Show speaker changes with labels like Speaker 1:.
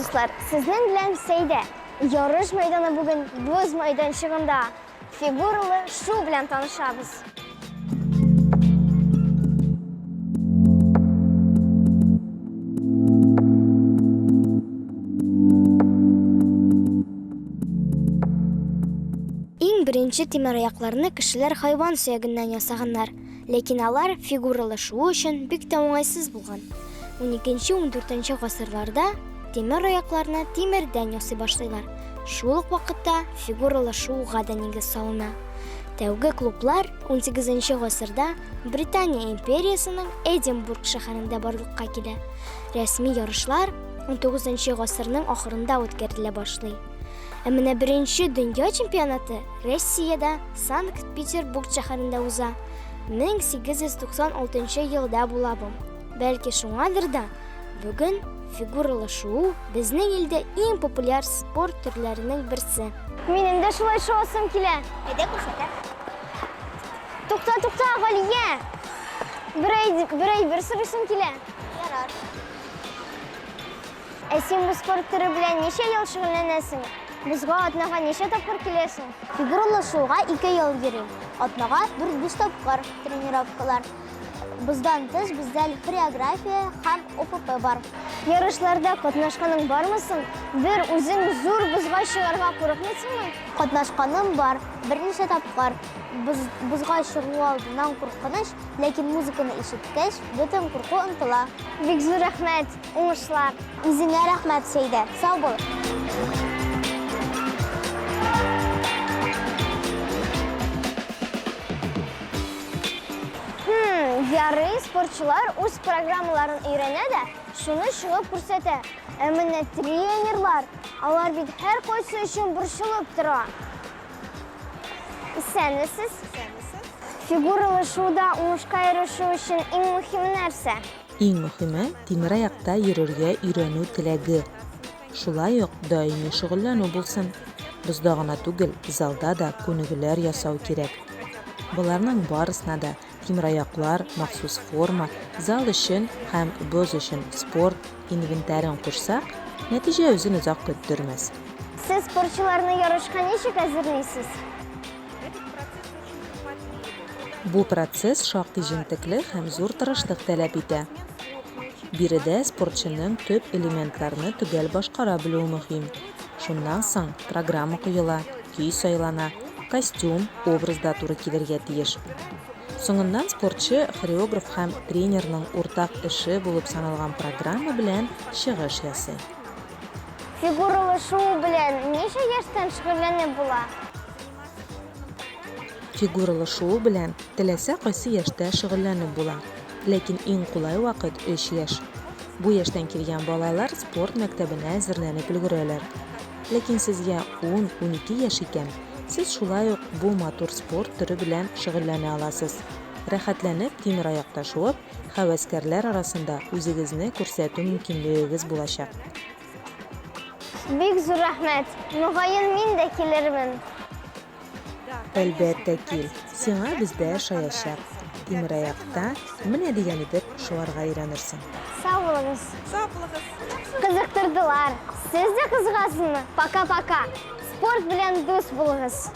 Speaker 1: Dostlar, sizden bilen Seyde. Yarış meydanı bugün buz meydançığında figuralı şu bilen tanışabız. İң birinci temir ayaklarını kişiler hayvan suyaginden yasaganlar. Lekin alar figuralı şuu için bik de oңайсыз bulgan. 12-14 ғасырларда темір ayaklarını temirden yasay başlaylar. Шулык вакытта фигуралы шууга да негиз салына. Тәүге клублар 18 ғасырда Британия империясының Эдинбург шәһәрендә барлыкка килә. Рәсми ярышлар 19 ғасырның ахырында үткәрелә башлый. Ә менә беренче дөнья чемпионаты Россиядә Санкт-Петербург шәһәрендә уза. 1896 елда була бу. Бәлки шуңадыр да бүген фигуралы шуу безнең илдә иң популяр спорт төрләренең берсе. Минем дә шулай шуасым килә. Әйдә күрсәтә. Тукта, Галия. Бер сорыйсым килә. Ярар. Ә син бу спорт төре белән ничә ел шөгыльләнәсең? Бузга атнага ничә тапкыр киләсең? Фигуралы шууга 2 ел йөрим. Атнага 4-5 тапкыр тренировкалар. Буздан тыш бездә хореография һәм ОПП бар. Ярышларда катнашканың бармысың? Бер үзең зур бузга чыгарга курыкмыйсыңмы? Катнашканым бар. Берничә тапкыр. Бузга чыгу алдыннан куркыныч, ләкин музыканы ишеткәч, бөтен курку онтыла. Бик зур рәхмәт, уңышлар. Үзеңә рәхмәт, Сәйдә. Сау бул. Ярый спортчылар үз программаларын өйрәнә дә, шуны чыгып күрсәтә. Ә менә тренерлар, алар бит һәр кайсы өчен борчылып тора. Исәнмесез? Фигуралы шууда уңышка ирешү өчен иң мөһиме нәрсә?
Speaker 2: Иң мөһиме темир аякта йөрергә өйрәнү теләге. Шулай ук даими шөгыльләнү булсын. Бездә гына түгел, залда да күнегүләр ясау кирәк. Буларның барысына да темир аяклар, махсус форма, зал өчен һәм боз өчен спорт инвентарен кушсак, нәтиҗә үзен озак көттермәс.
Speaker 1: Сез спортчыларны ярышка ничек әзерлисез?
Speaker 2: Бу процесс шактый җентекле һәм зур тырышлык таләп итә. Биредә спортчының төп элементларны төгәл башкара белүе мөһим. Шуннан соң программа куела, көй сайлана, костюм, образда туры килергә тиеш. Соңыннан спортчы, хореограф һәм тренерның уртак эше булып саналган программа белән чыгыш ясый.
Speaker 1: Фигуралы шуу белән ничә яшьтән шөгыльләнеп була?
Speaker 2: Фигуралы шуу белән теләсә кайсы яшьтә шөгыльләнеп була. Ләкин иң кулай вакыт 3 яшь. Бу яшьтән килгән балалар спорт мәктәбенә әзерләнеп өлгерәләр. Ләкин сезгә 10-12 яшь икән, сез шулай ук бу матур спорт түрі белән шөгыльләнә аласыз. Рәхәтләнеп темир аякта шуып, һәвәскәрләр арасында үзегезне күрсәтү мөмкинлегегез булачак.
Speaker 1: Бик зур рәхмәт. Мөгаен мин дә килермен.
Speaker 2: Әлбәттә кил. Сиңа бездә шаячак. Темир аякта менә дигән итеп шуарга өйрәнерсең.
Speaker 1: Сау булыгыз. Кызыктырдылар. Сез дә кызыгасызмы? Пока-пока. Спорт белән дус булыгыз.